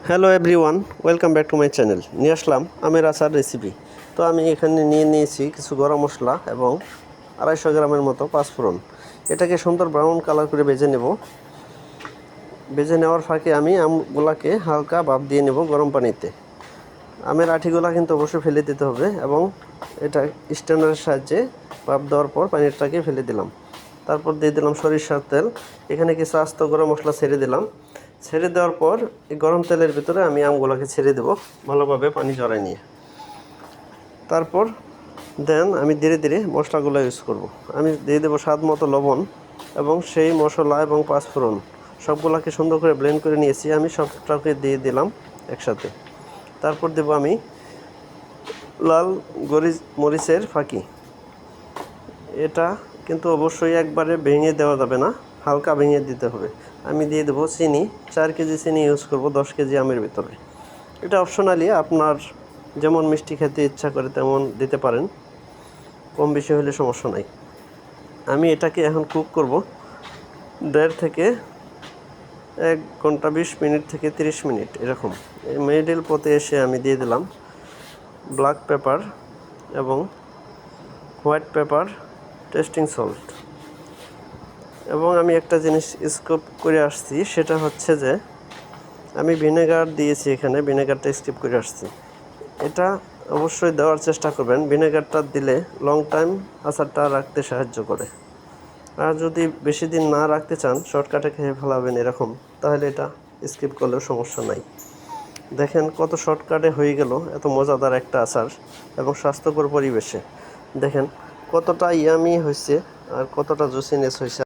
Hello everyone, welcome back to my channel. নিয়ে আসলাম আমের আচার রেসিপি। তো আমি এখানে নিয়েছি কিছু গরম মশলা এবং 250 গ্রামের মতো পাঁচফোড়ন। এটাকে সুন্দর ব্রাউন কালার করে ভেজে নেব। ভেজে নেওয়ার ফাঁকে আমি আমগুলাকে হালকা ভাপ দিয়ে নেব গরম পানিতে। আমের আঠিগুলা কিন্তু অবশ্যই ফেলে দিতে হবে এবং এটা স্ট্যান্ডারের সাহায্যে ভাপ দেওয়ার পর পানিটাকে ফেলে দিলাম। তারপর দিয়ে দিলাম সরিষার তেল। এখানে কিছু আস্ত গরম মশলা ছেড়ে দিলাম। ছেড়ে দেওয়ার পর এই গরম তেলের ভিতরে আমি আমগুলোকে ছেড়ে দেব ভালোভাবে পানি ঝরায় নিয়ে। তারপর দেন আমি ধীরে ধীরে মশলাগুলো ইউজ করব। আমি দিয়ে দেবো স্বাদ মতো লবণ এবং সেই মশলা এবং পাঁচফোড়ন সবগুলোকে সুন্দর করে ব্লেন্ড করে নিয়েছি। আমি সবটাকে দিয়ে দিলাম একসাথে। তারপর দেব আমি লাল মরিচের ফাঁকি। এটা কিন্তু অবশ্যই একবারে ভেঙে দেওয়া যাবে না, হালকা ভেঙে দিতে হবে। আমি দিয়ে দেবো চিনি, 4 কেজি চিনি ইউজ করব 10 কেজি আমের ভিতরে। এটা অপশনালি, আপনার যেমন মিষ্টি খেতে ইচ্ছা করে তেমন দিতে পারেন, কম বেশি হলে সমস্যা নাই। আমি এটাকে এখন কুক করব 1.5 থেকে 1 ঘন্টা 20 মিনিট থেকে 30 মিনিট এরকম। এই মিডল পথে এসে আমি দিয়ে দিলাম ব্ল্যাক পেপার এবং হোয়াইট পেপার, টেস্টিং সল্ট। এবং আমি একটা জিনিস স্কিপ করে আসছি, সেটা হচ্ছে যে আমি ভিনেগার দিয়েছি এখানে, ভিনেগারটা স্কিপ করে আসছি। এটা অবশ্যই দেওয়ার চেষ্টা করবেন। ভিনেগারটা দিলে লং টাইম আচারটা রাখতে সাহায্য করে। আর যদি বেশি দিন না রাখতে চান, শর্টকাটে খেয়ে ফেলাবেন এরকম, তাহলে এটা স্কিপ করলেও সমস্যা নাই। দেখেন কত শর্টকাটে হয়ে গেল এত মজাদার একটা আচার এবং স্বাস্থ্যকর পরিবেশে। দেখেন কতটা ইয়ামি হয়েছে আর কতটা জুসিনেস হয়েছে।